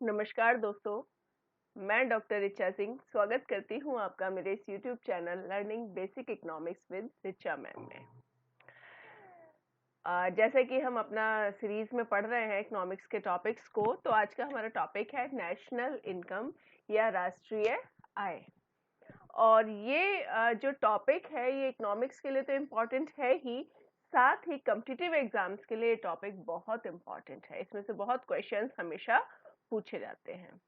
नमस्कार दोस्तों, मैं डॉक्टर रिचा सिंह स्वागत करती हूं आपका मेरे इस YouTube channel learning basic economics with Richa ma'am में। जैसे कि हम अपना सीरीज में पढ़ रहे हैं इकोनॉमिक्स के टॉपिक्स को, तो आज का हमारा टॉपिक है नेशनल इनकम या राष्ट्रीय आय। और ये जो टॉपिक है ये इकोनॉमिक्स के लिए तो इम्पोर्टेंट है ही, साथ ही कॉम्पिटिटिव एग्जाम्स के लिए टॉपिक बहुत इम्पोर्टेंट है। इसमें से बहुत क्वेश्चंस हमेशा पूछे जाते हैं।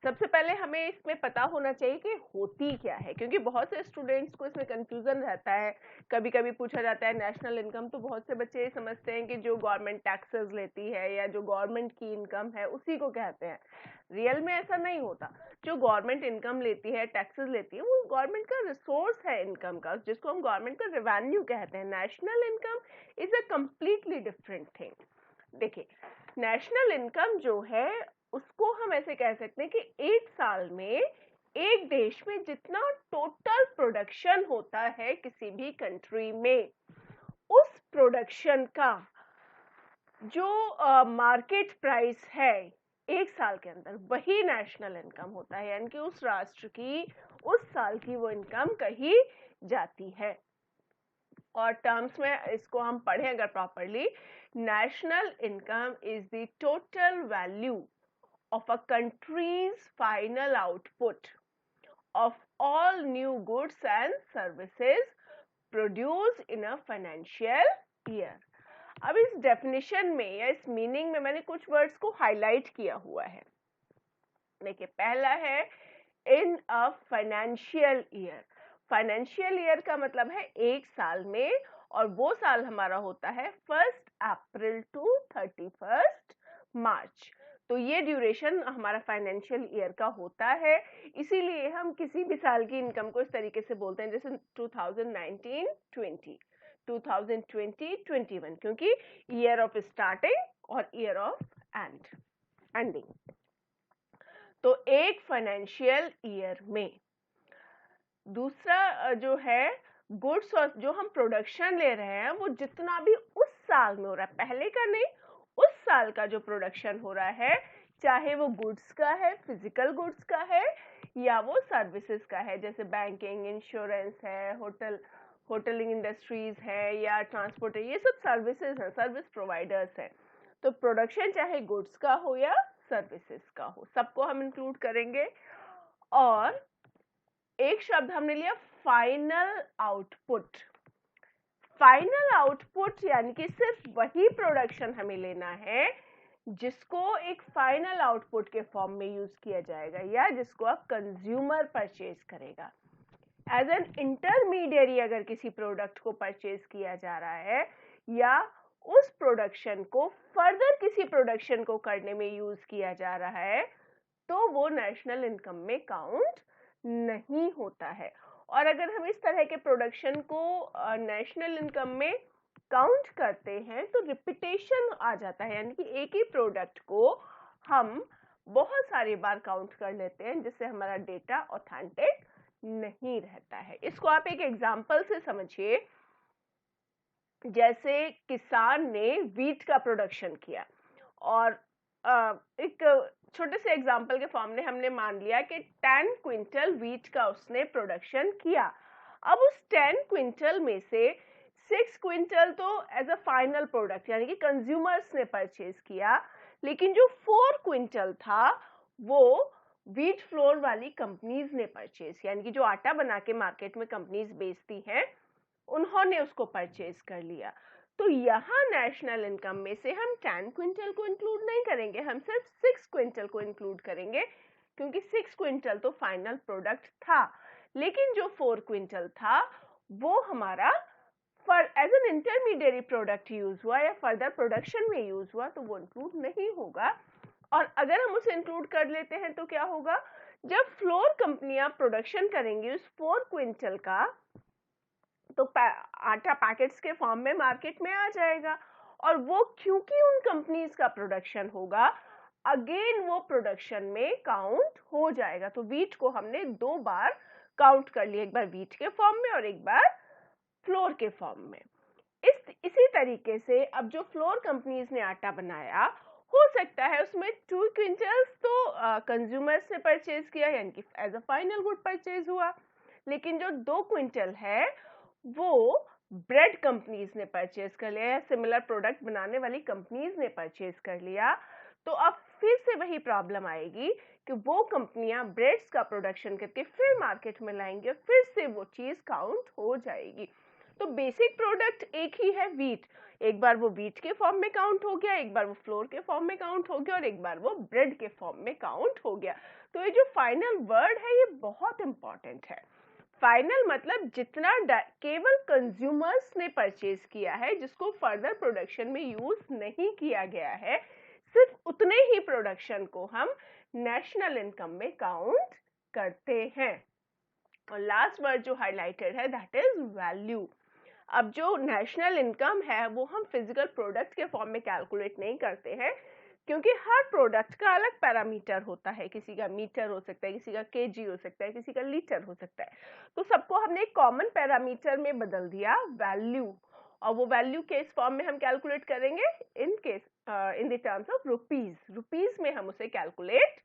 सबसे पहले हमें इसमें पता होना चाहिए कि होती क्या है, क्योंकि बहुत से स्टूडेंट्स को इसमें कंफ्यूजन रहता है। कभी कभी पूछा जाता है नेशनल इनकम, तो बहुत से बच्चे समझते हैं कि जो गवर्नमेंट टैक्सेस लेती है या जो गवर्नमेंट की इनकम है उसी को कहते हैं। रियल में ऐसा नहीं होता। जो गवर्नमेंट इनकम लेती है, टैक्सेस लेती है, वो गवर्नमेंट का रिसोर्स है इनकम का, जिसको हम गवर्नमेंट का रेवेन्यू कहते हैं। National income is a completely different thing. देखिए, नेशनल इनकम जो है उसको हम ऐसे कह सकते हैं कि एक साल में एक देश में जितना टोटल प्रोडक्शन होता है किसी भी कंट्री में, उस प्रोडक्शन का जो मार्केट प्राइस है एक साल के अंदर, वही नेशनल इनकम होता है। यानी कि उस राष्ट्र की उस साल की वो इनकम कही जाती है। और टर्म्स में इसको हम पढ़ें अगर properly, national income is the total value of a country's final output of all new goods and services produced in a financial year। अब इस डेफिनेशन में या इस मीनिंग में मैंने कुछ वर्ड्स को हाईलाइट किया हुआ है। देखिए, पहला है in a financial year. Financial year का मतलब है एक साल में, और वो साल हमारा होता है 1 अप्रैल टू 31 मार्च। तो ये ड्यूरेशन हमारा फाइनेंशियल ईयर का होता है। इसीलिए हम किसी भी साल की इनकम को इस तरीके से बोलते हैं, जैसे 2019-20, 2020-21, क्योंकि ईयर ऑफ स्टार्टिंग और ईयर ऑफ एंडिंग। तो एक फाइनेंशियल ईयर में। दूसरा जो है गुड्स, और जो हम प्रोडक्शन ले रहे हैं वो जितना भी उस साल में हो रहा है, पहले का नहीं, उस साल का जो प्रोडक्शन हो रहा है, चाहे वो गुड्स का है, फिजिकल गुड्स का है, या वो सर्विसेज का है, जैसे बैंकिंग, इंश्योरेंस है, होटलिंग इंडस्ट्रीज है, या ट्रांसपोर्ट है, ये सब सर्विसेज हैं, सर्विस प्रोवाइडर्स हैं। तो प्रोडक्शन चाहे गुड्स का हो या सर्विसेज का हो, सबको हम इंक्लूड करेंगे। और एक शब्द हमने लिया फाइनल आउटपुट। फाइनल आउटपुट यानी कि सिर्फ वही प्रोडक्शन हमें लेना है जिसको एक फाइनल आउटपुट के फॉर्म में यूज किया जाएगा, या जिसको अब कंज्यूमर परचेज करेगा। एज एन इंटरमीडियरी अगर किसी प्रोडक्ट को परचेज किया जा रहा है, या उस प्रोडक्शन को फर्दर किसी प्रोडक्शन को करने में यूज किया जा रहा है, तो वो नेशनल इनकम में काउंट नहीं होता है। और अगर हम इस तरह के प्रोडक्शन को नेशनल इनकम में काउंट करते हैं तो रिपीटेशन आ जाता है, यानी कि एक ही प्रोडक्ट को हम बहुत सारी बार काउंट कर लेते हैं, जिससे हमारा डेटा ऑथेंटिक नहीं रहता है। इसको आप एक एग्जांपल से समझिए। जैसे किसान ने वीट का प्रोडक्शन किया, और एक छोटे से एग्जांपल के फॉर्म में हमने मान लिया कि 10 क्विंटल वीट का उसने प्रोडक्शन किया। अब उस 10 क्विंटल में से 6 क्विंटल तो एज अ फाइनल प्रोडक्ट यानी कि कंज्यूमर्स ने परचेज किया, लेकिन जो 4 क्विंटल था वो वीट फ्लोर वाली कंपनीज ने परचेज, यानी कि जो आटा बना के मार्केट में कंपनीज बेचती हैं, उन्होंने उसको परचेज कर लिया। तो यहाँ नेशनल इनकम में से हम 10 क्विंटल को इंक्लूड नहीं करेंगे, हम सिर्फ 6 क्विंटल को इंक्लूड करेंगे, क्योंकि 6 क्विंटल तो फाइनल प्रोडक्ट था। लेकिन जो 4 क्विंटल था वो हमारा as an intermediate product use हुआ या फर्दर प्रोडक्शन में यूज हुआ, तो वो इंक्लूड नहीं होगा। और अगर हम उसे इंक्लूड कर लेते हैं तो क्या होगा, जब फ्लोर कंपनियां प्रोडक्शन करेंगी उस 4 क्विंटल का, तो आटा पैकेट्स के फॉर्म में मार्केट में आ जाएगा। और वो क्योंकि उन कंपनीज का प्रोडक्शन होगा, अगेन वो प्रोडक्शन में काउंट हो जाएगा। तो वीट को हमने 2 बार काउंट कर लिया, एक बार वीट के फॉर्म में और एक बार फ्लोर के फॉर्म में। इसी तरीके से अब जो फ्लोर कंपनीज ने आटा बनाया, हो सकता है उसमें 2 क्विंटल्स तो कंज्यूमर्स ने परचेज किया, यानी कि as a final good purchase हुआ, लेकिन जो 2 क्विंटल है वो ब्रेड कंपनीज ने परचेज कर लिया, सिमिलर प्रोडक्ट बनाने वाली कंपनीज ने परचेज कर लिया। तो अब फिर से वही प्रॉब्लम आएगी कि वो कंपनियां ब्रेड्स का प्रोडक्शन करके फिर मार्केट में लाएंगे और फिर से वो चीज काउंट हो जाएगी। तो बेसिक प्रोडक्ट एक ही है, व्हीट। एक बार वो व्हीट के फॉर्म में काउंट हो गया, एक बार वो फ्लोर के फॉर्म में काउंट हो गया और एक बार वो ब्रेड के फॉर्म में काउंट हो गया। तो ये जो फाइनल वर्ड है ये बहुत इंपॉर्टेंट है। फाइनल मतलब जितना केवल कंज्यूमर्स ने परचेज किया है, जिसको फर्दर प्रोडक्शन में यूज नहीं किया गया है, सिर्फ उतने ही प्रोडक्शन को हम नेशनल इनकम में काउंट करते हैं। और लास्ट वर्ड जो हाईलाइटेड है दैट इज वैल्यू। अब जो नेशनल इनकम है वो हम फिजिकल प्रोडक्ट के फॉर्म में कैलकुलेट नहीं करते हैं, क्योंकि हर प्रोडक्ट का अलग पैरामीटर होता है। किसी का मीटर हो सकता है, किसी का केजी हो सकता है, किसी का लीटर हो सकता है। तो सबको हमने एक कॉमन पैरामीटर में बदल दिया, वैल्यू। और वो वैल्यू किस फॉर्म में हम कैलकुलेट करेंगे? In the terms of rupees. Rupees में हम उसे कैलकुलेट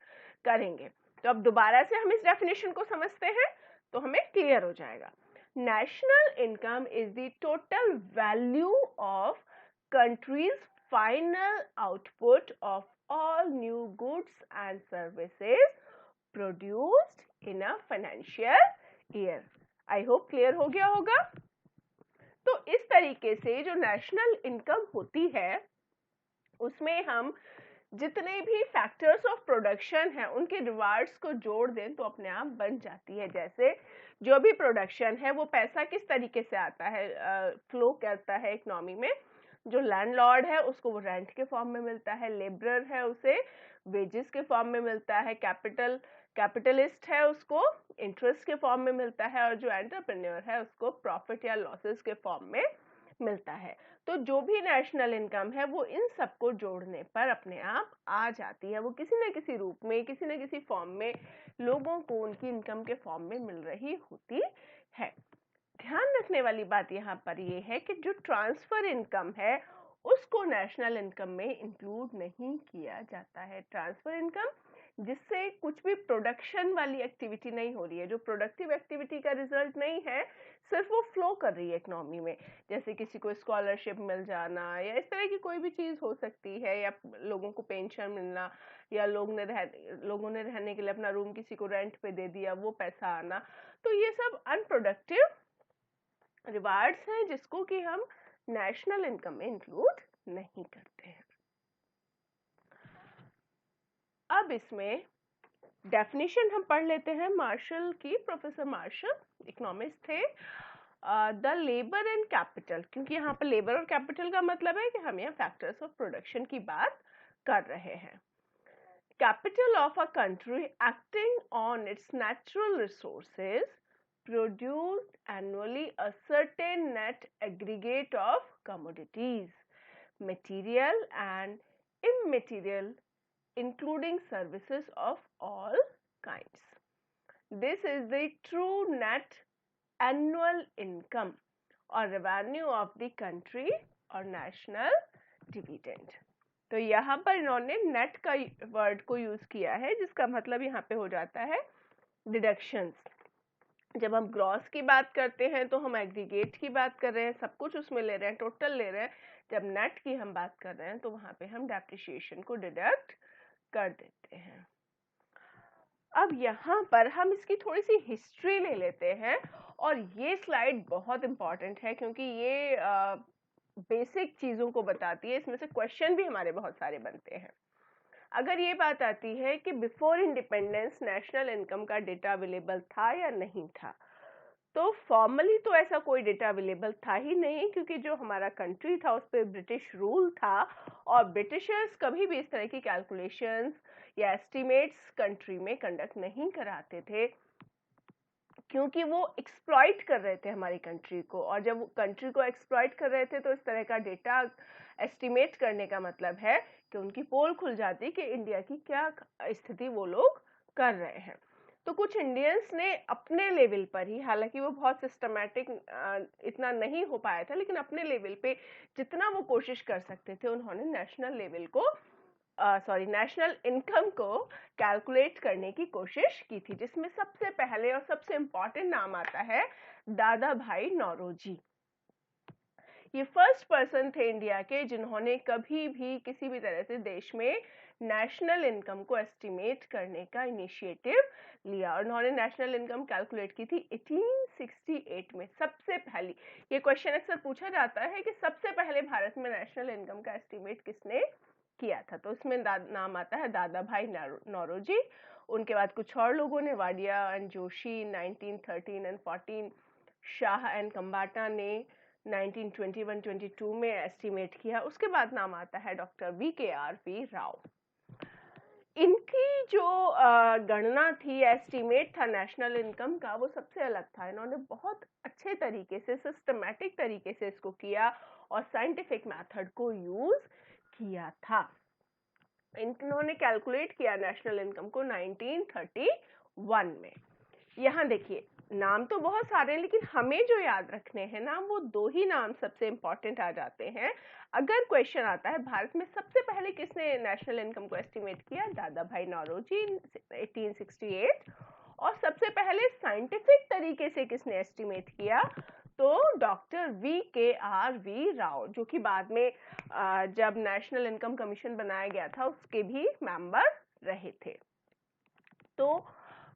करेंगे। तो अब दोबारा से हम इस डेफिनेशन को समझते हैं तो हमें क्लियर हो जाएगा। National income is the total value of country's final output of all new goods and services produced in a financial year. I hope clear हो गया होगा। तो इस तरीके से जो नेशनल इनकम होती है उसमें हम जितने भी फैक्टर्स ऑफ प्रोडक्शन है उनके रिवार्ड्स को जोड़ दें तो अपने आप बन जाती है। जैसे जो भी प्रोडक्शन है वो पैसा किस तरीके से आता है, फ्लो करता है इकोनॉमी में। जो लैंडलॉर्ड है उसको वो रेंट के फॉर्म में मिलता है, लेबरर है उसे वेजेस के फॉर्म में मिलता है, कैपिटलिस्ट है उसको इंटरेस्ट के फॉर्म में मिलता है, और जो एंटरप्रेन्योर है उसको प्रॉफिट या लॉसेस के फॉर्म में मिलता है। तो जो भी नेशनल इनकम है वो इन सबको जोड़ने पर अपने आप आ जाती है। वो किसी न किसी रूप में, किसी न किसी फॉर्म में लोगों को उनकी इनकम के फॉर्म में मिल रही होती है। ध्यान रखने वाली बात यहाँ पर ये है कि जो ट्रांसफर इनकम है उसको नेशनल इनकम में इंक्लूड नहीं किया जाता है। ट्रांसफर इनकम जिससे कुछ भी प्रोडक्शन वाली एक्टिविटी नहीं हो रही है, जो प्रोडक्टिव एक्टिविटी का रिजल्ट नहीं है, सिर्फ वो फ्लो कर रही है इकोनॉमी में। जैसे किसी को स्कॉलरशिप मिल जाना या इस तरह की कोई भी चीज हो सकती है, या लोगों को पेंशन मिलना, या लोगों ने रहने के लिए अपना रूम किसी को रेंट पे दे दिया, वो पैसा आना। तो ये सब अनप्रोडक्टिव रिवार्ड्स हैं जिसको कि हम नेशनल इनकम में इंक्लूड नहीं करते हैं। अब इसमें डेफिनेशन हम पढ़ लेते हैं मार्शल की। प्रोफेसर मार्शल इकोनॉमिस्ट थे। द लेबर एंड कैपिटल, क्योंकि यहाँ पर लेबर और कैपिटल का मतलब है कि हम यहाँ फैक्टर्स ऑफ प्रोडक्शन की बात कर रहे हैं। Capital of a country acting on it's natural resources produced annually a certain net aggregate of commodities, material and immaterial, including services of all kinds. This is the true net annual income or revenue of the country or national dividend. तो यहाँ पर इन्होंने net का word को use किया है, जिसका मतलब यहाँ पे हो जाता है डिडक्शंस। जब हम ग्रॉस की बात करते हैं तो हम एग्रीगेट की बात कर रहे हैं, सब कुछ उसमें ले रहे हैं, टोटल ले रहे हैं। जब नेट की हम बात कर रहे हैं तो वहां पे हम डेप्रिसिएशन को डिडक्ट कर देते हैं। अब यहाँ पर हम इसकी थोड़ी सी हिस्ट्री ले लेते हैं, और ये स्लाइड बहुत इंपॉर्टेंट है क्योंकि ये बेसिक चीजों को बताती है। इसमें से क्वेश्चन भी हमारे बहुत सारे बनते हैं। अगर ये बात आती है कि बिफोर इंडिपेंडेंस नेशनल इनकम का डेटा अवेलेबल था या नहीं था, तो फॉर्मली तो ऐसा कोई डेटा अवेलेबल था ही नहीं, क्योंकि जो हमारा कंट्री था उस पर ब्रिटिश रूल था, और ब्रिटिशर्स कभी भी इस तरह की कैलकुलेशंस या एस्टिमेट्स कंट्री में कंडक्ट नहीं कराते थे, क्योंकि वो एक्सप्लॉइट कर रहे थे हमारी कंट्री को। और जब कंट्री को एक्सप्लॉइट कर रहे थे तो इस तरह का डेटा एस्टिमेट करने का मतलब है कि उनकी पोल खुल जाती कि इंडिया की क्या स्थिति वो लोग कर रहे हैं। तो कुछ इंडियंस ने अपने लेवल पर ही, हालांकि वो बहुत सिस्टमैटिक इतना नहीं हो पाया था, लेकिन अपने लेवल पे जितना वो कोशिश कर सकते थे उन्होंने नेशनल लेवल को नेशनल इनकम को कैलकुलेट करने की कोशिश की थी, जिसमें सबसे पहले और सबसे इम्पोर्टेंट नाम आता है दादा भाई नौरोजी। ये फर्स्ट पर्सन थे इंडिया के जिन्होंने कभी भी किसी भी तरह से देश में नेशनल इनकम को एस्टिमेट करने का इनिशिएटिव लिया, और उन्होंने नेशनल इनकम कैलकुलेट की थी 1868 में सबसे पहली। ये क्वेश्चन अक्सर पूछा जाता है कि सबसे पहले भारत में नेशनल इनकम का एस्टिमेट किसने किया था, तो उसमें नाम आता है दादा भाई नौरोजी। उनके बाद कुछ और लोगों ने, Wadia and Joshi 1913 and 14, Shah and Kambata ने 1921-22 में एस्टिमेट किया। उसके बाद नाम आता है डॉक्टर VKRV राव। इनकी जो गणना थी, एस्टिमेट था नेशनल इनकम का, वो सबसे अलग था। इन्होंने बहुत अच्छे तरीके से, सिस्टमैटिक तरीके से इसको किया और साइंटिफिक मेथड को यूज किया था। इन्होंने कैलकुलेट किया नेशनल इनकम को 1931 में। यहाँ देखिए, नाम तो बहुत सारे हैं, लेकिन हमें जो याद रखने हैं नाम, वो दो ही नाम सबसे इंपॉर्टेंट आ जाते हैं। अगर क्वेश्चन आता है भारत में सबसे पहले किसने नेशनल इनकम को एस्टिमेट किया, दादा भाई नौरोजी 1868, और सबसे पहले साइंटिफिक तरीके से किसने एस्टिमेट किया, तो डॉक्टर VKRV राव, जो कि बाद में जब नेशनल इनकम कमीशन बनाया गया था उसके भी मेंबर रहे थे। तो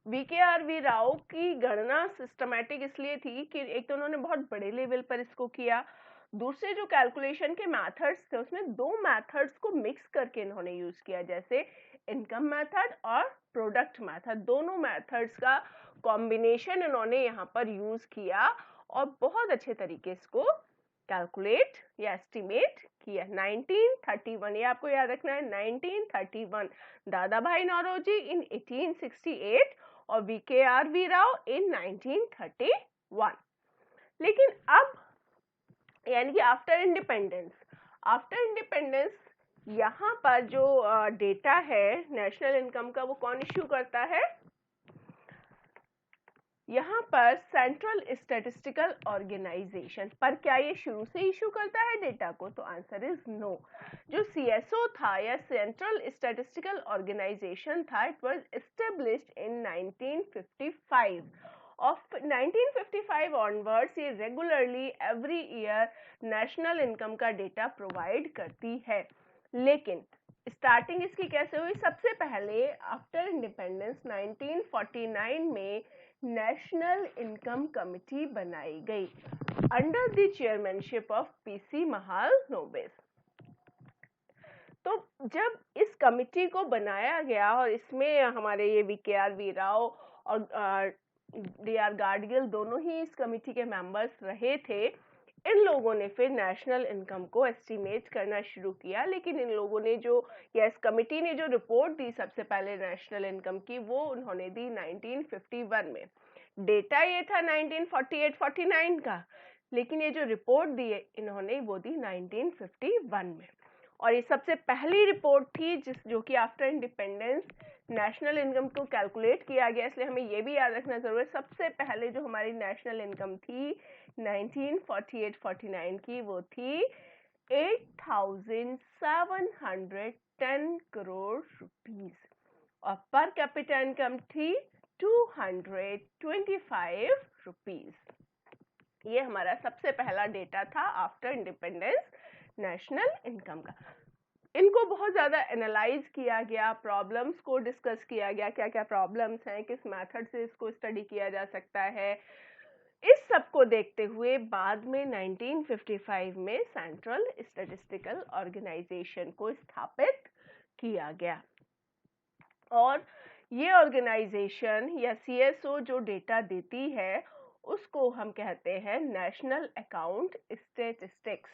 VKRV राव की गणना सिस्टमैटिक इसलिए थी कि एक तो उन्होंने बहुत बड़े लेवल पर इसको किया, दूसरे जो कैलकुलेशन के मेथड्स थे उसमें दो मेथड्स को मिक्स करके इन्होंने यूज किया, जैसे इनकम मेथड और प्रोडक्ट मेथड। दोनों मेथड्स का कॉम्बिनेशन इन्होंने यहाँ पर यूज किया और बहुत अच्छे तरीके इसको कैलकुलेट या एस्टिमेट किया। 1931, ये आपको याद रखना है, 1931 दादा भाई नौरोजी इन 1868 और VKRV राव इन 1931। लेकिन अब यानी कि आफ्टर इंडिपेंडेंस यहाँ पर जो डेटा है नेशनल इनकम का, वो कौन इश्यू करता है, यहाँ पर सेंट्रल स्टैटिस्टिकल ऑर्गेनाइजेशन। पर क्या ये शुरू से इशू करता है डेटा को, तो आंसर इज नो। जो CSO था या सेंट्रल स्टैटिस्टिकल ऑर्गेनाइजेशन था, it was established in 1955। Of 1955 onwards ये regularly every year national income का डेटा प्रोवाइड करती है। लेकिन स्टार्टिंग इसकी कैसे हुई, सबसे पहले आफ्टर इंडिपेंडेंस 1949 में नेशनल इनकम कमिटी बनाई गई under the chairmanship of PC Mahalanobis. तो जब इस कमिटी को बनाया गया और इसमें हमारे ये VKRV राव और DR गाडगिल दोनों ही इस कमिटी के मेंबर्स रहे थे, इन लोगों ने फिर नेशनल इनकम को एस्टिमेट करना शुरू किया। लेकिन इन लोगों ने इस कमिटी ने जो रिपोर्ट दी सबसे पहले नेशनल इनकम की, वो उन्होंने दी 1951 में। डेटा ये था 1948-49 का, लेकिन ये जो रिपोर्ट दी इन्होंने वो दी 1951 में। और ये सबसे पहली रिपोर्ट थी जो कि आफ्टर इंडिपेंडेंस नेशनल इनकम को कैलकुलेट किया गया। इसलिए हमें ये भी याद रखना जरूरी है, सबसे पहले जो हमारी नेशनल इनकम थी 1948-49 की, वो थी 8,710 करोड़ रुपीस, और पर कैपिटा इनकम थी 225 रुपीस। ये हमारा सबसे पहला डेटा था आफ्टर इंडिपेंडेंस नेशनल इनकम का। इनको बहुत ज़्यादा एनालाइज किया गया, प्रॉब्लम्स को डिस्कस किया गया, क्या क्या प्रॉब्लम्स हैं, किस मेथड से इसको स्टडी किया जा सकता है। इस सब को देखते हुए बाद में 1955 में सेंट्रल स्टैटिस्टिकल ऑर्गेनाइजेशन को स्थापित किया गया, और ये ऑर्गेनाइजेशन या CSO जो डेटा देती है उसको हम कहते हैं नेशनल अकाउंट स्टैटिस्टिक्स।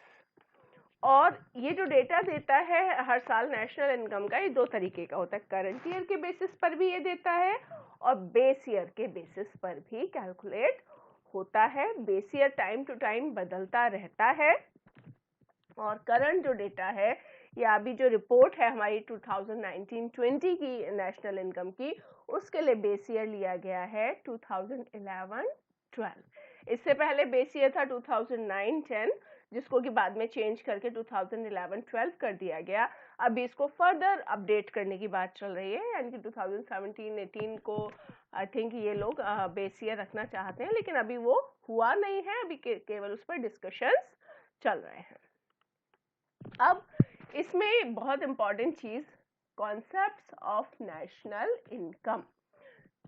और ये जो डेटा देता है हर साल नेशनल इनकम का, ये दो तरीके का होता है, करंट ईयर के बेसिस पर भी ये देता है और बेस ईयर के बेसिस पर भी कैलकुलेट होता है। Base year time to time बदलता रहता है, और करंट जो डेटा है या अभी जो रिपोर्ट है हमारी 2019-20 की नेशनल इनकम की, उसके लिए बेस ईयर लिया गया है 2011-12। इससे पहले बेस ईयर था 2009-10, जिसको कि बाद में चेंज करके 2011-12 कर दिया गया। अभी इसको फर्दर अपडेट करने की बात चल रही है, यानी कि 2017-18 को आई थिंक ये लोग बेस ईयर रखना चाहते हैं, लेकिन अभी वो हुआ नहीं है, अभी केवल उस पर डिस्कशंस चल रहे हैं। अब इसमें बहुत इंपॉर्टेंट चीज, कॉन्सेप्ट्स ऑफ नेशनल इनकम,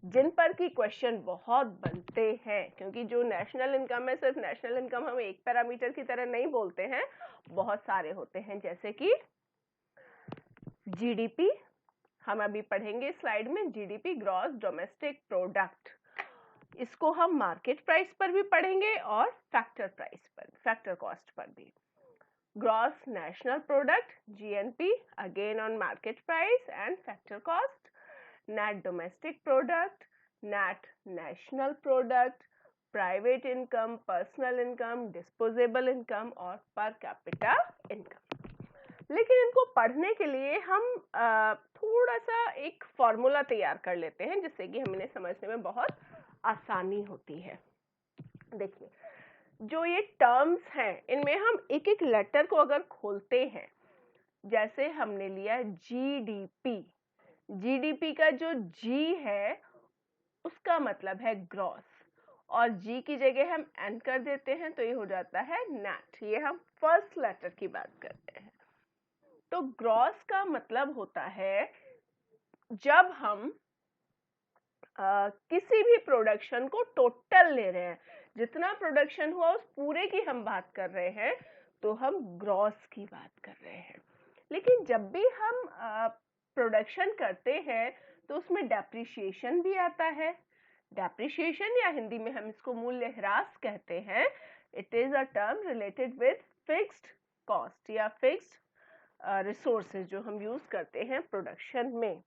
जिन पर की क्वेश्चन बहुत बनते हैं, क्योंकि जो नेशनल इनकम है, सिर्फ नेशनल इनकम हम एक पैरामीटर की तरह नहीं बोलते हैं, बहुत सारे होते हैं, जैसे कि जीडीपी, हम अभी पढ़ेंगे स्लाइड में, जीडीपी ग्रॉस डोमेस्टिक प्रोडक्ट, इसको हम मार्केट प्राइस पर भी पढ़ेंगे और फैक्टर प्राइस पर, फैक्टर कॉस्ट पर भी। Gross national product GNP, again on market price and factor cost, net domestic product, net national product, private income, personal income, disposable income और per capita income. लेकिन इनको पढ़ने के लिए हम थोड़ा सा एक फॉर्मूला तैयार कर लेते हैं, जिससे कि हमें समझने में बहुत आसानी होती है। देखिए, जो ये टर्म्स हैं, इनमें हम एक एक लेटर को अगर खोलते हैं, जैसे हमने लिया जीडीपी, जीडीपी का जो जी है उसका मतलब है ग्रॉस, और जी की जगह हम एन कर देते हैं तो ये हो जाता है नेट। ये हम फर्स्ट लेटर की बात करते हैं। तो ग्रॉस का मतलब होता है जब हम किसी भी प्रोडक्शन को टोटल ले रहे हैं, जितना प्रोडक्शन हुआ उस पूरे की हम बात कर रहे हैं, तो हम ग्रॉस की बात कर रहे हैं। लेकिन जब भी हम प्रोडक्शन करते हैं तो उसमें डेप्रिसिएशन भी आता है। डेप्रिसिएशन, या हिंदी में हम इसको मूल्यह्रास कहते हैं, it is a term related with fixed cost या फिक्स्ड रिसोर्सेज जो हम यूज करते हैं प्रोडक्शन में।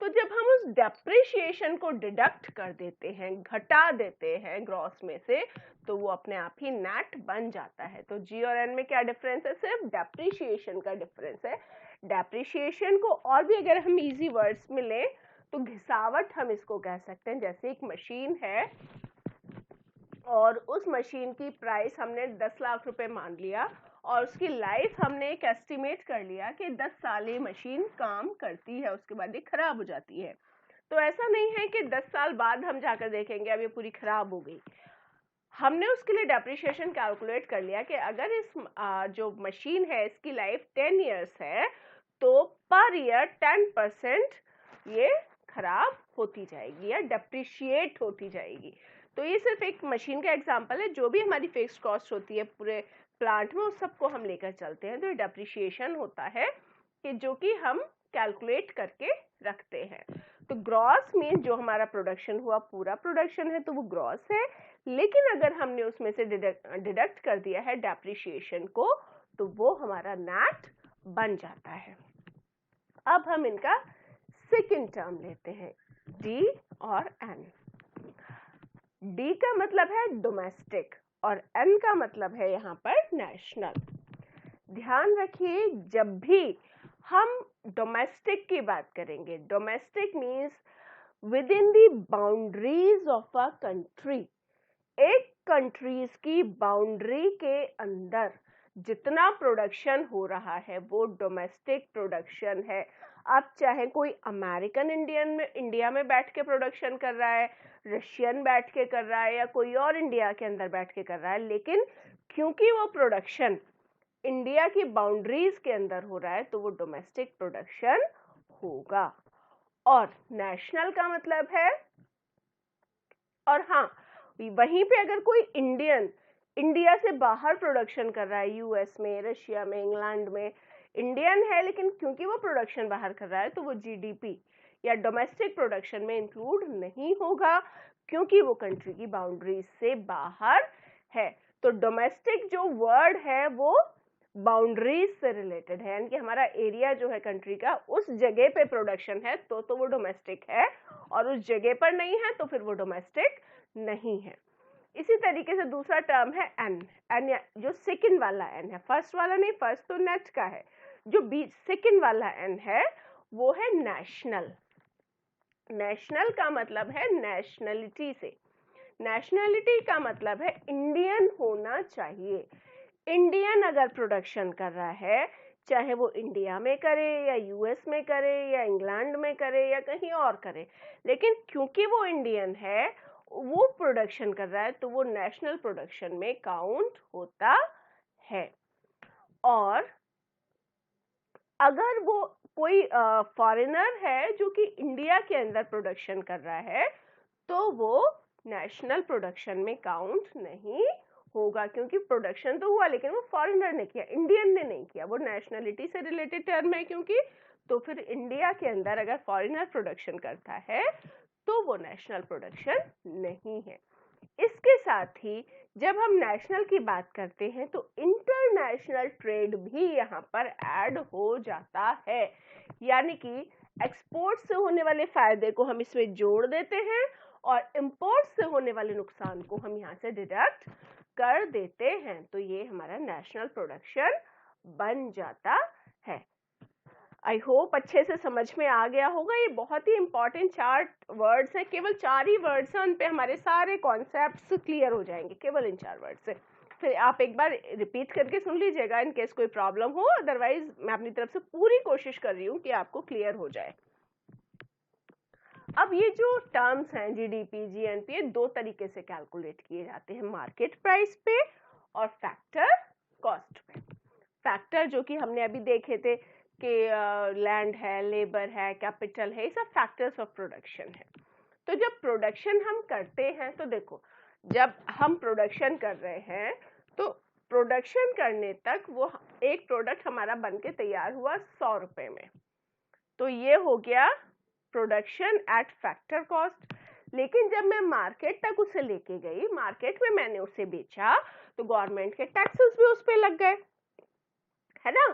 तो जब हम उस डेप्रिसिएशन को डिडक्ट कर देते हैं, घटा देते हैं ग्रॉस में से, तो वो अपने आप ही नेट बन जाता है। तो जी और एन में क्या डिफरेंस है? सिर्फ डेप्रिसिएशन का डिफरेंस है। डेप्रिसिएशन को और भी अगर हम इजी वर्ड्स में लें तो घिसावट हम इसको कह सकते हैं। जैसे एक मशीन है और उस मशीन की प्राइस हमने 10 लाख रुपए मान लिया, और उसकी लाइफ हमने एक एस्टिमेट कर लिया कि 10 साल ये मशीन काम करती है, उसके बाद ये खराब हो जाती है। तो ऐसा नहीं है कि 10 साल बाद हम जाकर देखेंगे अब ये पूरी खराब हो गई। हमने उसके लिए डेप्रिसिएशन कैलकुलेट कर लिया कि अगर इस जो मशीन है इसकी लाइफ 10 इयर्स है, तो पर ईयर 10% ये खराब होती जाएगी या डेप्रिशिएट होती जाएगी। तो ये सिर्फ एक मशीन का एग्जांपल है। जो भी हमारी फिक्स्ड कॉस्ट होती है पूरे प्लांट में, उस सबको हम लेकर चलते हैं, तो ये डेप्रिशिएशन होता है कि जो कि हम कैलकुलेट करके रखते हैं। तो ग्रॉस मीन जो हमारा प्रोडक्शन हुआ, पूरा प्रोडक्शन है तो वो ग्रॉस है। लेकिन अगर हमने उसमें से डिडक्ट कर दिया है डेप्रिशिएशन को, तो वो हमारा नेट बन जाता है। अब हम इनका सेकंड टर्म लेते हैं, डी और एन। डी का मतलब है डोमेस्टिक और एन का मतलब है यहाँ पर नेशनल। ध्यान रखिए, जब भी हम डोमेस्टिक की बात करेंगे, domestic means with in the boundaries of a country, एक कंट्रीज की बाउंड्री के अंदर जितना प्रोडक्शन हो रहा है वो डोमेस्टिक प्रोडक्शन है। आप चाहे कोई अमेरिकन इंडिया में बैठ के प्रोडक्शन कर रहा है, रशियन बैठ के कर रहा है, या कोई और इंडिया के अंदर बैठ के कर रहा है, लेकिन क्योंकि वो प्रोडक्शन इंडिया की बाउंड्रीज के अंदर हो रहा है तो वो डोमेस्टिक प्रोडक्शन होगा। और नेशनल का मतलब है, और हाँ, वहीं पे अगर कोई इंडिया से बाहर प्रोडक्शन कर रहा है, यूएस में, रशिया में, इंग्लैंड में, इंडियन है लेकिन क्योंकि वो प्रोडक्शन बाहर कर रहा है तो वो जीडीपी या डोमेस्टिक प्रोडक्शन में इंक्लूड नहीं होगा, क्योंकि वो कंट्री की बाउंड्रीज से बाहर है। तो डोमेस्टिक जो वर्ड है वो बाउंड्रीज से रिलेटेड है, यानी कि हमारा एरिया जो है कंट्री का, उस जगह पे प्रोडक्शन है तो वो डोमेस्टिक है, और उस जगह पर नहीं है तो फिर वो डोमेस्टिक नहीं है। इसी तरीके से दूसरा टर्म है एन। एन जो सेकंड वाला एन है, फर्स्ट वाला नहीं, फर्स्ट तो नेट का है, जो बीच सेकंड वाला एन है वो है नेशनल। नेशनल का मतलब है नेशनलिटी से। नेशनलिटी का मतलब है इंडियन होना चाहिए। इंडियन अगर प्रोडक्शन कर रहा है, चाहे वो इंडिया में करे या यूएस में करे या इंग्लैंड में करे या कहीं और करे, लेकिन क्योंकि वो इंडियन है, वो प्रोडक्शन कर रहा है, तो वो नेशनल प्रोडक्शन में काउंट होता है। और अगर वो कोई फॉरेनर है जो कि इंडिया के अंदर प्रोडक्शन कर रहा है, तो वो नेशनल प्रोडक्शन में काउंट नहीं होगा, क्योंकि प्रोडक्शन तो हुआ लेकिन वो फॉरेनर ने किया, इंडियन ने नहीं किया। वो नेशनलिटी से रिलेटेड टर्म है, क्योंकि तो फिर इंडिया के अंदर अगर फॉरेनर प्रोडक्शन करता है तो वो नेशनल प्रोडक्शन नहीं है। इसके साथ ही जब हम नेशनल की बात करते हैं तो इंटरनेशनल ट्रेड भी यहाँ पर ऐड हो जाता है, यानी कि एक्सपोर्ट से होने वाले फायदे को हम इसमें जोड़ देते हैं और इंपोर्ट से होने वाले नुकसान को हम यहाँ से डिडक्ट कर देते हैं, तो ये हमारा नेशनल प्रोडक्शन बन जाता है। आई होप अच्छे से समझ में आ गया होगा। ये बहुत ही इंपॉर्टेंट 4 वर्ड्स है, केवल 4 ही वर्ड्स हैं, उन पे हमारे सारे कॉन्सेप्ट्स क्लियर हो जाएंगे केवल इन 4 वर्ड से। फिर आप एक बार रिपीट करके सुन लीजिएगा इन केस कोई प्रॉब्लम हो, अदरवाइज मैं अपनी तरफ से पूरी कोशिश कर रही हूँ कि आपको क्लियर हो जाए। अब ये जो टर्म्स हैं जीडीपी, जीएनपी, ये 2 तरीके से कैलकुलेट किए जाते हैं, मार्केट प्राइस पे और फैक्टर कॉस्ट पे। फैक्टर जो कि हमने अभी देखे थे कि लैंड है, लेबर है, कैपिटल है, ये सब फैक्टर्स ऑफ प्रोडक्शन है। तो जब प्रोडक्शन हम करते हैं तो देखो, जब हम प्रोडक्शन कर रहे हैं तो प्रोडक्शन करने तक वो एक प्रोडक्ट हमारा बन के तैयार हुआ 100 रुपए में, तो ये हो गया प्रोडक्शन एट फैक्टर कॉस्ट। लेकिन जब मैं मार्केट तक उसे लेके गई, मार्केट में मैंने उसे बेचा, तो गवर्नमेंट के टैक्सेस भी उस पे लग गए, है ना।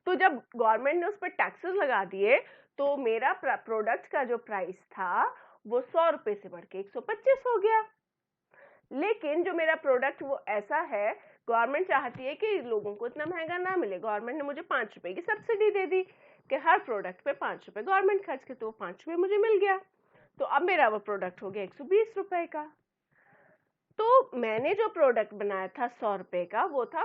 तो जब गवर्नमेंट ने उस पर टैक्सेस लगा दिए तो मेरा प्रोडक्ट का जो प्राइस था वो 100 रुपए से बढ़ के 125 हो गया। लेकिन जो मेरा प्रोडक्ट वो ऐसा है, गवर्नमेंट चाहती है कि लोगों को इतना महंगा ना मिले, गवर्नमेंट ने मुझे 5 रुपए की सब्सिडी दे दी कि हर प्रोडक्ट पे 5 रुपए गवर्नमेंट खर्च के, तो 5 रुपए मुझे मिल गया, तो अब मेरा वो प्रोडक्ट हो गया 120 रुपए का। तो मैंने जो प्रोडक्ट बनाया था 100 रुपए का, वो था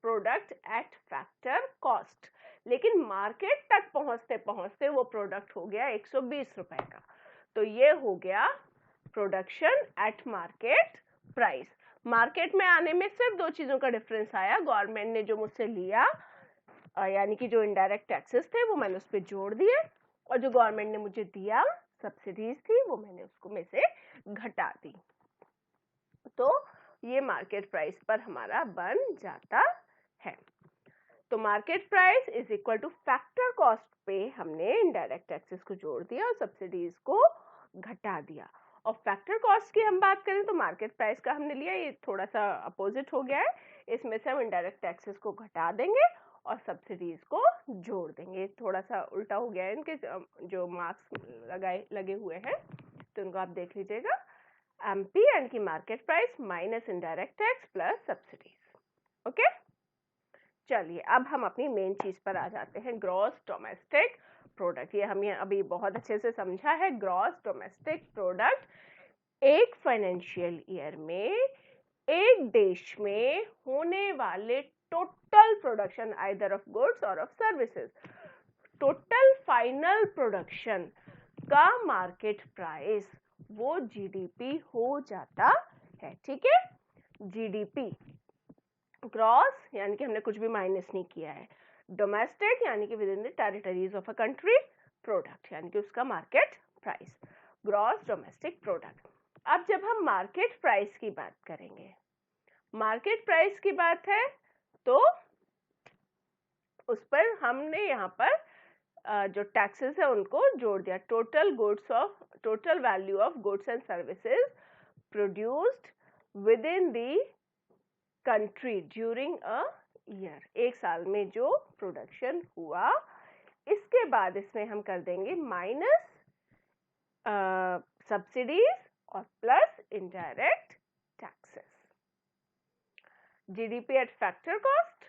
प्रोडक्ट एट फैक्टर कॉस्ट, लेकिन मार्केट तक पहुंचते पहुंचते वो प्रोडक्ट हो गया 120 रुपए का। तो ये हो गया production at market price. Market में आने में सिर्फ 2 चीजों का डिफरेंस आया, गवर्नमेंट ने जो मुझसे लिया यानी कि जो इनडायरेक्ट टैक्सेस थे वो मैंने उस पर जोड़ दिए, और जो गवर्नमेंट ने मुझे दिया सब्सिडीज थी वो मैंने उसको में से घटा दी। तो ये मार्केट प्राइस पर हमारा बन जाता है। तो market price is equal two factor cost पे हमने इनडायरेक्ट टैक्सेस को जोड़ दिया और सब्सिडीज को घटा दिया। और फैक्टर कॉस्ट की हम बात करें तो मार्केट प्राइस का हमने लिया, ये थोड़ा सा अपोजिट हो गया है, इसमें से हम इनडायरेक्ट टैक्सेस को घटा देंगे और सब्सिडीज को जोड़ देंगे। थोड़ा सा उल्टा हो गया है, इनके जो मार्क्स लगे हुए हैं तो उनको आप देख लीजिएगा। एमपी यानी कि market price minus indirect tax plus subsidies. Okay, चलिए अब हम अपनी मेन चीज पर आ जाते हैं, ग्रॉस डोमेस्टिक प्रोडक्ट। ये हमने अभी बहुत अच्छे से समझा है। ग्रॉस डोमेस्टिक प्रोडक्ट एक फाइनेंशियल ईयर में एक देश में होने वाले total production either of goods और of services, total final production का मार्केट प्राइस वो जीडीपी हो जाता है। ठीक है, जीडीपी ग्रॉस यानी कि हमने कुछ भी माइनस नहीं किया है, डोमेस्टिक यानी कि with in the territories of a country, product यानी कि उसका market price, gross domestic product. अब जब हम मार्केट प्राइस की बात करेंगे, मार्केट प्राइस की बात है तो उस पर हमने यहाँ पर जो टैक्सेस है उनको जोड़ दिया, total value of goods and services produced with in the country during a year, एक साल में जो प्रोडक्शन हुआ। इसके बाद इसमें हम कर देंगे माइनस सब्सिडीज और plus indirect taxes. GDP at factor cost,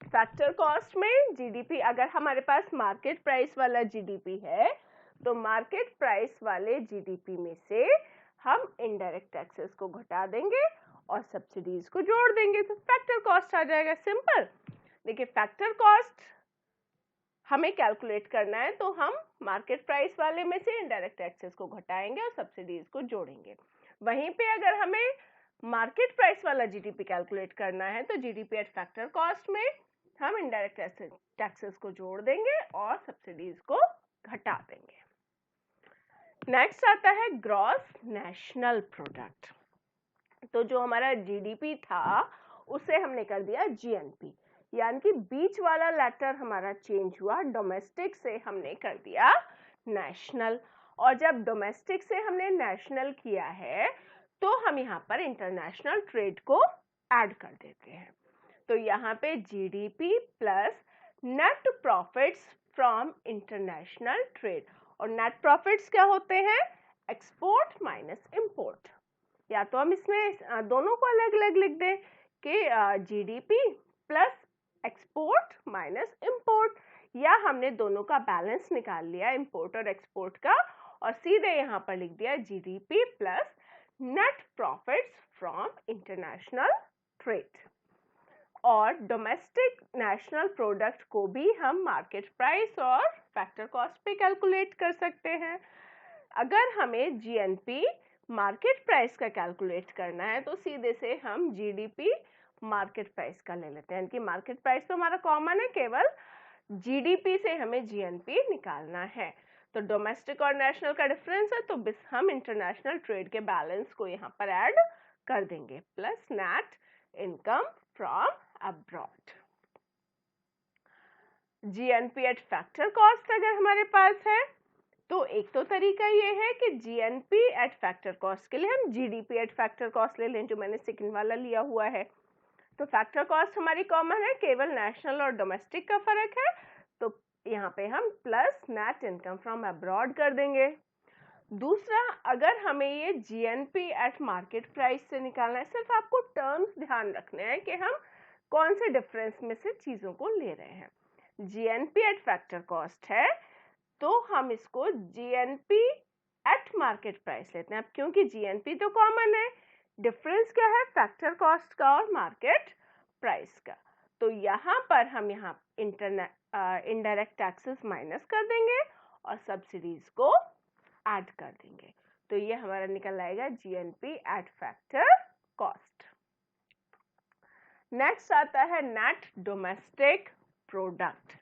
factor cost में जीडीपी, अगर हमारे पास मार्केट प्राइस वाला जीडीपी है तो मार्केट प्राइस वाले जीडीपी में से हम इनडायरेक्ट टैक्सेस को घटा देंगे और सब्सिडीज को जोड़ देंगे तो फैक्टर कॉस्ट आ जाएगा। सिंपल। देखिए फैक्टर कॉस्ट हमें कैलकुलेट करना है तो हम मार्केट प्राइस वाले में से इनडायरेक्ट टैक्सेस को घटाएंगे और सब्सिडीज को जोड़ेंगे। वहीं पे अगर हमें मार्केट प्राइस वाला जीडीपी कैलकुलेट करना है तो जीडीपी एट फैक्टर कॉस्ट में हम इनडायरेक्ट टैक्सेस को जोड़ देंगे और सब्सिडीज को घटा देंगे। नेक्स्ट आता है ग्रॉस नेशनल प्रोडक्ट। तो जो हमारा जीडीपी था उसे हमने कर दिया जीएनपी, यानी कि बीच वाला लेटर हमारा चेंज हुआ, डोमेस्टिक से हमने कर दिया नेशनल। और जब डोमेस्टिक से हमने नेशनल किया है तो हम यहाँ पर इंटरनेशनल ट्रेड को ऐड कर देते हैं। तो यहाँ पे GDP plus net profits from international trade, और नेट प्रॉफिट्स क्या होते हैं? Export minus import. या तो हम इसमें दोनों को अलग अलग लिख दें कि GDP plus export minus import, या हमने दोनों का बैलेंस निकाल लिया इंपोर्ट और एक्सपोर्ट का और सीधे यहाँ पर लिख दिया GDP plus net profits from international trade. और डोमेस्टिक नेशनल प्रोडक्ट को भी हम मार्केट प्राइस और फैक्टर कॉस्ट पे कैलकुलेट कर सकते हैं। अगर हमें जीएनपी मार्केट प्राइस का कैलकुलेट करना है तो सीधे से हम जीडीपी मार्केट प्राइस का ले लेते हैं, कि मार्केट प्राइस तो हमारा कॉमन है, केवल जीडीपी से हमें जीएनपी निकालना है। तो डोमेस्टिक और नेशनल का डिफरेंस है तो हम इंटरनेशनल ट्रेड के बैलेंस को यहाँ पर ऐड कर देंगे, plus net income from abroad. GNP eight factor cost अगर हमारे पास है तो एक तो तरीका ये है कि जीएनपी एट फैक्टर कॉस्ट के लिए हम जीडीपी एट फैक्टर कॉस्ट ले लें, जो मैंने सेकंड वाला लिया हुआ है। तो फैक्टर कॉस्ट हमारी कॉमन है, केवल नेशनल और डोमेस्टिक का फर्क है, तो यहाँ पे हम plus net income from abroad कर देंगे। दूसरा, अगर हमें ये जीएनपी एट मार्केट प्राइस से निकालना है, सिर्फ आपको टर्म्स ध्यान रखने हैं कि हम कौन से डिफरेंस में से चीजों को ले रहे हैं। जीएनपी एट फैक्टर कॉस्ट है तो हम इसको जीएनपी एट मार्केट प्राइस लेते हैं। अब क्योंकि जीएनपी तो कॉमन है, डिफरेंस क्या है? फैक्टर कॉस्ट का और मार्केट प्राइस का। तो यहाँ पर हम इनडायरेक्ट टैक्सेस माइनस कर देंगे और सब्सिडीज को ऐड कर देंगे, तो ये हमारा निकल आएगा GNP eight factor cost. Next आता है नेट डोमेस्टिक प्रोडक्ट।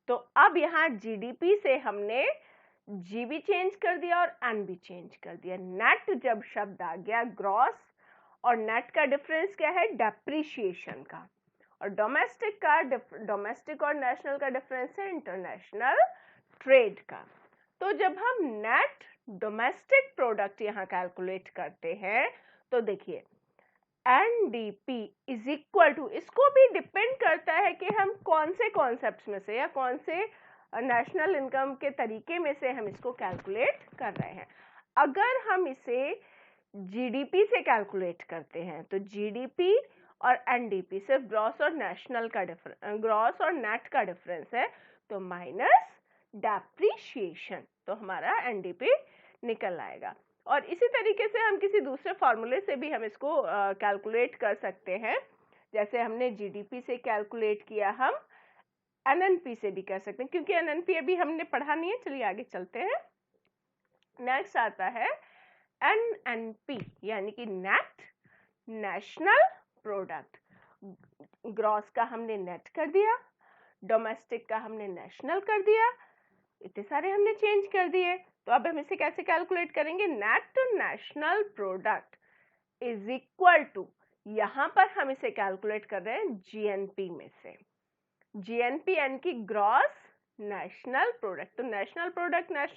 तो अब यहाँ जीडीपी से हमने जी भी चेंज कर दिया और एन भी चेंज कर दिया। नेट जब शब्द आ गया, ग्रॉस और नेट का डिफरेंस क्या है? डेप्रिसिएशन का। और डोमेस्टिक और नेशनल का डिफरेंस है इंटरनेशनल ट्रेड का। तो जब हम नेट डोमेस्टिक प्रोडक्ट यहाँ कैलकुलेट करते हैं तो देखिए एनडीपी इज इक्वल टू, इसको भी डिपेंड करता है कि हम कौन से कॉन्सेप्ट्स में से या कौन से नेशनल इनकम के तरीके में से हम इसको कैलकुलेट कर रहे हैं। अगर हम इसे जीडीपी से कैलकुलेट करते हैं तो जीडीपी और एनडीपी सिर्फ ग्रॉस और नेशनल का डिफरेंस, ग्रॉस और नेट का डिफरेंस है, तो माइनस डेप्रिसिएशन, तो हमारा एनडीपी निकल आएगा। और इसी तरीके से हम किसी दूसरे फॉर्मूले से भी हम इसको कैलकुलेट कर सकते हैं। जैसे हमने जीडीपी से कैलकुलेट किया, हम एनएनपी से भी कर सकते हैं, क्योंकि एनएनपी अभी हमने पढ़ा नहीं है। चलिए आगे चलते हैं। नेक्स्ट आता है एनएनपी, यानी कि नेट नेशनल प्रोडक्ट। ग्रॉस का हमने नेट कर दिया, डोमेस्टिक का हमने नेशनल कर दिया, इतने सारे हमने चेंज कर दिए। तो अब हम इसे कैसे कैलकुलेट करेंगे? Net national product is equal to, यहां पर हम इसे कैलकुलेट कर रहे हैं जीएनपी में से। जीएनपी यानी कि ग्रॉस नेशनल प्रोडक्ट। तो नेशनल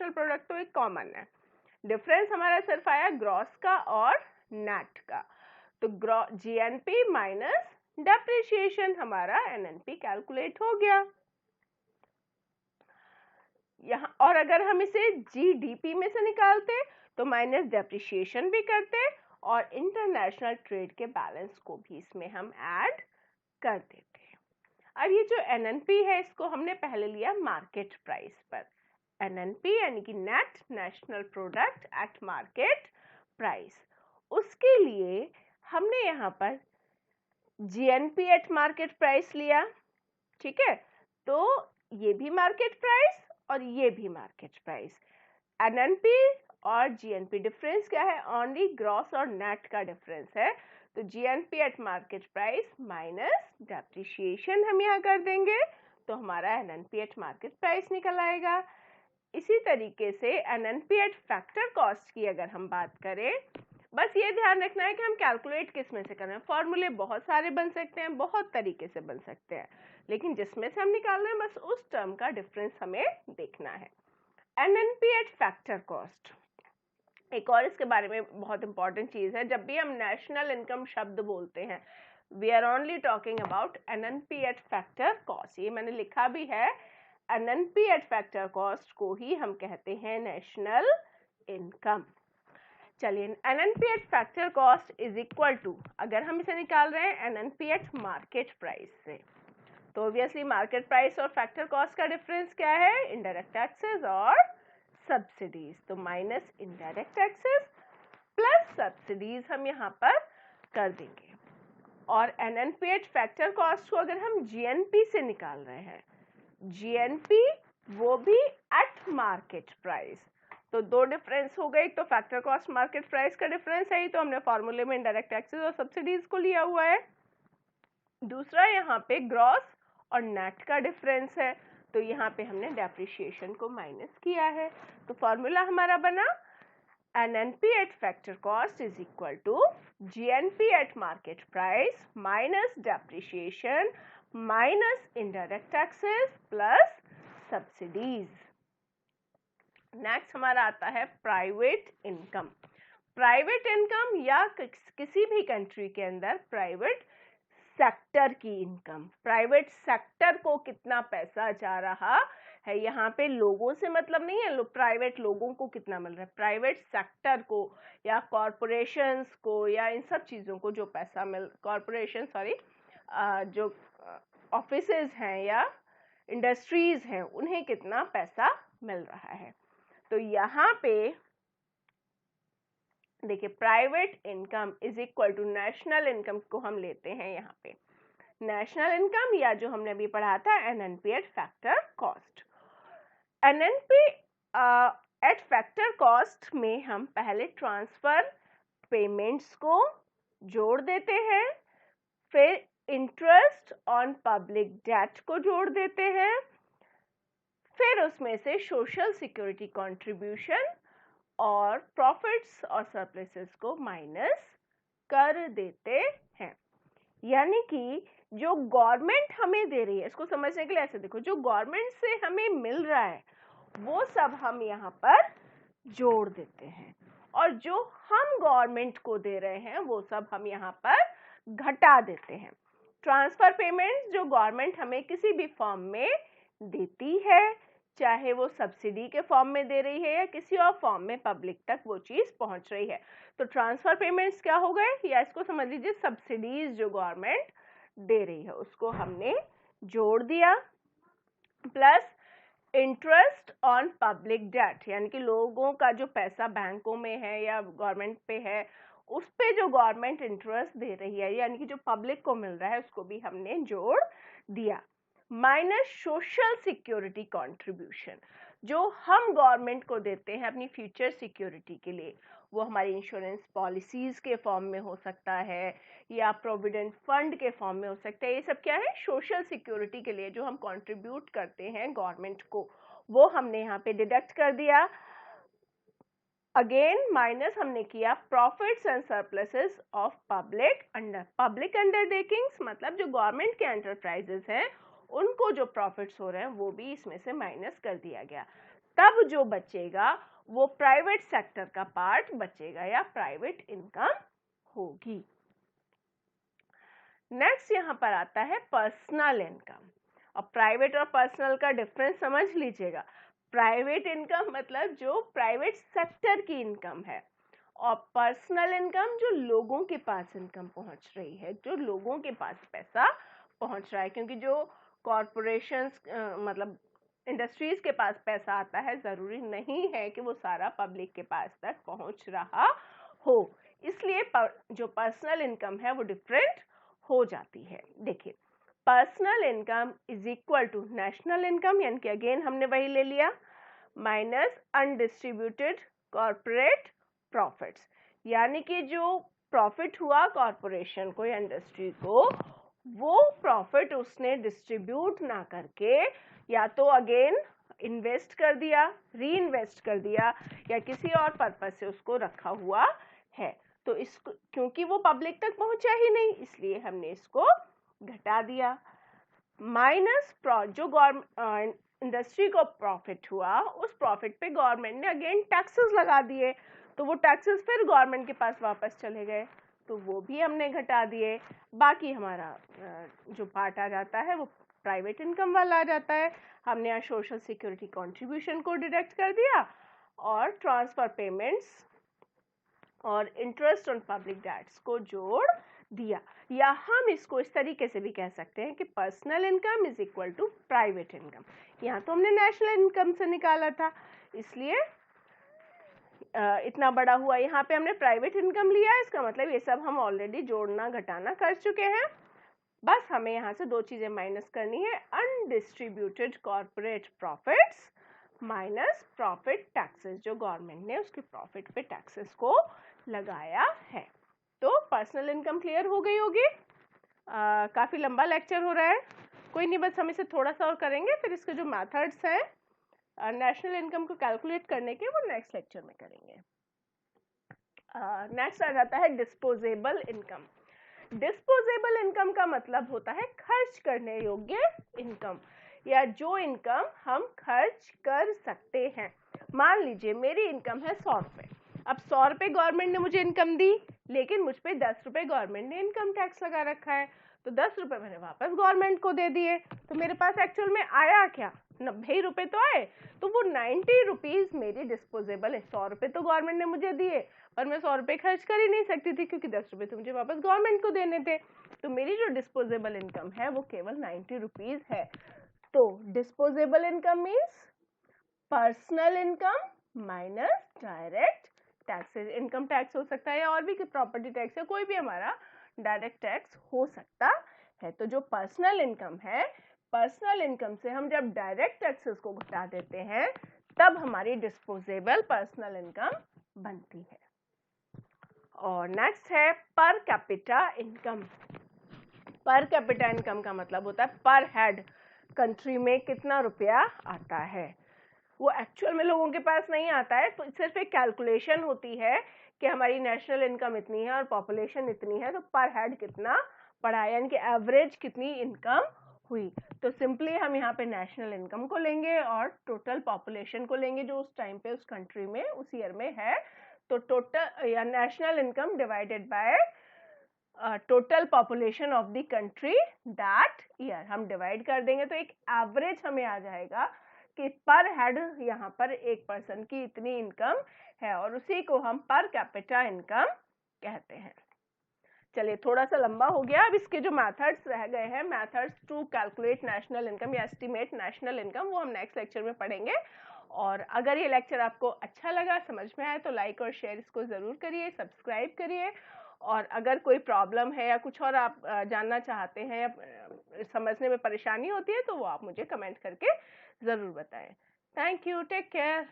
प्रोडक्ट तो एक कॉमन है, डिफरेंस हमारा सिर्फ आया ग्रॉस का और नेट का। तो जीएनपी माइनस डेप्रिसिएशन, हमारा एनएनपी कैलकुलेट हो गया यहाँ। और अगर हम इसे जीडीपी में से निकालते तो माइनस डेप्रिसिएशन भी करते और इंटरनेशनल ट्रेड के बैलेंस को भी इसमें हम ऐड कर देते। अब ये जो एनएनपी है इसको हमने पहले लिया मार्केट प्राइस पर। एनएनपी यानी कि net national product at market price. उसके लिए हमने यहाँ पर जीएनपी एट मार्केट प्राइस लिया, ठीक है, तो ये भी मार्केट प्राइस और ये भी मार्केट प्राइस। एनएनपी और जीएनपी डिफरेंस क्या है? ओनली ग्रॉस और नेट का डिफरेंस है। तो GNP at market price minus depreciation हम यहाँ कर देंगे, तो हमारा एनएनपी एट मार्केट प्राइस निकल आएगा। इसी तरीके से एनएनपी एट फैक्टर कॉस्ट की अगर हम बात करें, बस ये ध्यान रखना है कि हम कैलकुलेट किस में से कर रहे हैं। फॉर्मूले बहुत सारे बन सकते हैं, बहुत तरीके से बन सकते हैं, लेकिन जिसमें से हम निकाल रहे हैं बस उस टर्म का डिफरेंस हमें देखना है। एनएनपी एट फैक्टर कॉस्ट, एक और इसके बारे में बहुत इंपॉर्टेंट चीज है, जब भी हम नेशनल इनकम शब्द बोलते हैं, we are only talking about NNP at factor cost. ये मैंने लिखा भी है, एनएनपी एट फैक्टर कॉस्ट को ही हम कहते हैं नेशनल इनकम। चलिए, NNP at factor cost is equal to, अगर हम इसे निकाल रहे हैं एनएनपी एट मार्केट प्राइस से, तो ऑब्वियसली मार्केट प्राइस और फैक्टर कॉस्ट का डिफरेंस क्या है? इनडायरेक्ट टैक्सेस और सब्सिडीज। तो minus indirect taxes plus subsidies हम यहाँ पर कर देंगे। और एनएनपी एट फैक्टर कॉस्ट को अगर हम जीएनपी से निकाल रहे हैं, जीएनपी वो भी एट मार्केट प्राइस, तो दो डिफरेंस हो गए। तो फैक्टर कॉस्ट मार्केट प्राइस का डिफरेंस है, तो हमने फॉर्मूले में इनडायरेक्ट टैक्सेस और सब्सिडीज को लिया हुआ है। दूसरा यहाँ पे ग्रॉस और नेट का डिफरेंस है, तो यहाँ पे हमने डेप्रिशिएशन को माइनस किया है। तो फॉर्मूला हमारा बना NNP at factor cost is equal to GNP at market price minus depreciation minus indirect taxes plus subsidies. Next हमारा आता है प्राइवेट इनकम। प्राइवेट इनकम या किसी भी कंट्री के अंदर प्राइवेट सेक्टर की इनकम, प्राइवेट सेक्टर को कितना पैसा जा रहा है, यहाँ पे लोगों से मतलब नहीं है, प्राइवेट लोगों को कितना मिल रहा है, प्राइवेट सेक्टर को या कॉरपोरेशंस को या इन सब चीज़ों को जो पैसा कॉरपोरेशन जो ऑफिसेज हैं या इंडस्ट्रीज हैं उन्हें कितना पैसा मिल रहा है। तो यहाँ पे देखिए, private income is equal to national income को हम लेते हैं यहाँ पे नेशनल इनकम, या जो हमने अभी पढ़ा था NNP at factor cost. NNP at factor cost में हम पहले ट्रांसफर पेमेंट्स को जोड़ देते हैं, फिर इंटरेस्ट ऑन पब्लिक डेट को जोड़ देते हैं, फिर उसमें से सोशल सिक्योरिटी कंट्रीब्यूशन और प्रॉफिट्स और सरप्लसेस को माइनस कर देते हैं। यानी कि जो गवर्नमेंट हमें दे रही है, इसको समझने के लिए ऐसे देखो, जो गवर्नमेंट से हमें मिल रहा है वो सब हम यहाँ पर जोड़ देते हैं, और जो हम गवर्नमेंट को दे रहे हैं वो सब हम यहाँ पर घटा देते हैं। ट्रांसफर पेमेंट्स जो गवर्नमेंट हमें किसी भी फॉर्म में देती है, चाहे वो सब्सिडी के फॉर्म में दे रही है या किसी और फॉर्म में पब्लिक तक वो चीज पहुंच रही है, तो ट्रांसफर पेमेंट्स क्या हो गए, या इसको समझ लीजिए सब्सिडीज जो गवर्नमेंट दे रही है उसको हमने जोड़ दिया, plus interest on public debt, यानी कि लोगों का जो पैसा बैंकों में है या गवर्नमेंट पे है उस पे जो गवर्नमेंट इंटरेस्ट दे रही है, यानी कि जो पब्लिक को मिल रहा है उसको भी हमने जोड़ दिया, माइनस सोशल सिक्योरिटी कंट्रीब्यूशन जो हम गवर्नमेंट को देते हैं अपनी फ्यूचर सिक्योरिटी के लिए, वो हमारी इंश्योरेंस पॉलिसीज के फॉर्म में हो सकता है या प्रोविडेंट फंड के फॉर्म में हो सकता है। ये सब क्या है? सोशल सिक्योरिटी के लिए जो हम कंट्रीब्यूट करते हैं गवर्नमेंट को, वो हमने यहाँ पे डिडक्ट कर दिया। अगेन माइनस हमने किया profits and surpluses of public undertakings, मतलब जो गवर्नमेंट के एंटरप्राइजेस हैं उनको जो प्रॉफिट्स हो रहे हैं वो भी इसमें से माइनस कर दिया गया। तब जो बचेगा वो प्राइवेट सेक्टर का पार्ट बचेगा या प्राइवेट इनकम होगी। नेक्स्ट यहाँ पर आता है पर्सनल इनकम, और प्राइवेट और पर्सनल का डिफरेंस समझ लीजिएगा। प्राइवेट इनकम मतलब जो प्राइवेट सेक्टर की इनकम है, और पर्सनल इनकम जो लोगों के पास इनकम पहुंच रही है, जो लोगों के पास पैसा पहुंच रहा है, क्योंकि जो कॉरपोरेशंस मतलब इंडस्ट्रीज के पास पैसा आता है, जरूरी नहीं है कि वो सारा पब्लिक के पास तक पहुंच रहा हो। इसलिए जो पर्सनल इनकम है वो डिफरेंट हो जाती है। देखिए, personal income is equal to national income, यानी कि अगेन हमने वही ले लिया, माइनस अनडिस्ट्रीब्यूटेड कॉर्पोरेट प्रॉफिट्स, यानी कि जो प्रॉफिट हुआ कॉर्पोरेशन को या इंडस्ट्री को, वो प्रॉफिट उसने डिस्ट्रीब्यूट ना करके या तो अगेन इन्वेस्ट कर दिया, री इन्वेस्ट कर दिया, या किसी और पर्पज से उसको रखा हुआ है। तो इसको क्योंकि वो पब्लिक तक पहुंचा ही नहीं, इसलिए हमने इसको घटा दिया। माइनस जो गवर्नमेंट इंडस्ट्री को प्रॉफिट हुआ, उस प्रॉफिट पे गवर्नमेंट ने अगेन टैक्सेस लगा दिए, तो वो टैक्सेस फिर गवर्नमेंट के पास वापस चले गए, तो वो भी हमने घटा दिए। बाकी हमारा जो पार्ट आ जाता है वो प्राइवेट इनकम वाला आ जाता है। हमने यहाँ सोशल सिक्योरिटी कंट्रीब्यूशन को डिडक्ट कर दिया और ट्रांसफर पेमेंट्स और इंटरेस्ट ऑन पब्लिक डेट्स को जोड़ दिया। या हम इसको इस तरीके से भी कह सकते हैं कि personal income is equal to private income. यहाँ तो हमने नेशनल इनकम से निकाला था, इसलिए इतना बड़ा हुआ। यहाँ पे हमने प्राइवेट इनकम लिया, इसका मतलब ये सब हम ऑलरेडी जोड़ना घटाना कर चुके हैं। बस हमें यहाँ से दो चीजें माइनस करनी है, undistributed corporate profits minus profit taxes, जो गवर्नमेंट ने उसके प्रॉफिट पे टैक्सेस को लगाया है। तो पर्सनल इनकम क्लियर हो गई होगी। काफी लंबा लेक्चर हो रहा है, कोई नहीं, बस हम इसे थोड़ा सा और करेंगे, फिर इसके जो मेथड्स हैं नेशनल इनकम को कैलकुलेट करने के, वो नेक्स्ट लेक्चर में करेंगे। नेक्स्ट आ जाता है डिस्पोजेबल इनकम। डिस्पोजेबल इनकम का मतलब होता है खर्च करने योग्य इनकम, या जो इनकम हम खर्च कर सकते हैं। मान लीजिए मेरी इनकम है 100 रुपये, अब 100 रुपये गवर्नमेंट ने मुझे इनकम दी, लेकिन मुझ पे 10 रुपये गवर्नमेंट ने इनकम टैक्स लगा रखा है, तो 10 रुपये मैंने वापस गवर्नमेंट को दे दिए, तो मेरे पास एक्चुअल में आया क्या, 90 रुपये तो आए। तो वो 90 रुपीज़ मेरी डिस्पोजेबल है। 100 रुपये तो गवर्नमेंट ने मुझे दिए, पर मैं 100 रुपये खर्च कर ही नहीं सकती थी, क्योंकि 10 रुपये तो मुझे वापस गवर्नमेंट को देने थे। तो मेरी जो डिस्पोजेबल इनकम है वो केवल 90 रुपीज़ है। तो disposable income means personal income minus direct taxes. Income tax हो सकता है, और भी प्रॉपर्टी टैक्स, या कोई भी हमारा डायरेक्ट टैक्स हो सकता है। तो जो पर्सनल इनकम है, पर्सनल इनकम से हम जब डायरेक्ट टैक्सेस को घटा देते हैं, तब हमारी डिस्पोजेबल पर्सनल इनकम बनती है। और नेक्स्ट है per capita income. Per capita income का मतलब होता है पर हेड कंट्री में कितना रुपया आता है। वो एक्चुअल में लोगों के पास नहीं आता है, तो सिर्फ एक कैलकुलेशन होती है कि हमारी नेशनल इनकम इतनी है और पॉपुलेशन इतनी है, तो पर हेड कितना पड़ा है, यानी कि एवरेज कितनी इनकम हुई। तो सिंपली हम यहाँ पे नेशनल इनकम को लेंगे और टोटल पॉपुलेशन को लेंगे जो उस टाइम पे उस कंट्री में उस ईयर में है। तो टोटल या national income divided by total population of the country that year हम डिवाइड कर देंगे, तो एक एवरेज हमें आ जाएगा कि पर हेड यहाँ पर एक पर्सन की इतनी इनकम है, और उसी को हम पर कैपिटा इनकम कहते हैं। चलिए, थोड़ा सा लंबा हो गया। अब इसके जो मेथड्स रह गए हैं, methods to calculate national income या एस्टिमेट नेशनल इनकम, वो हम नेक्स्ट लेक्चर में पढ़ेंगे। और अगर ये लेक्चर आपको अच्छा लगा, समझ में आए, तो लाइक और शेयर इसको ज़रूर करिए, सब्सक्राइब करिए। और अगर कोई प्रॉब्लम है या कुछ और आप जानना चाहते हैं या समझने में परेशानी होती है, तो वो आप मुझे कमेंट करके ज़रूर बताएं। Thank you, take care.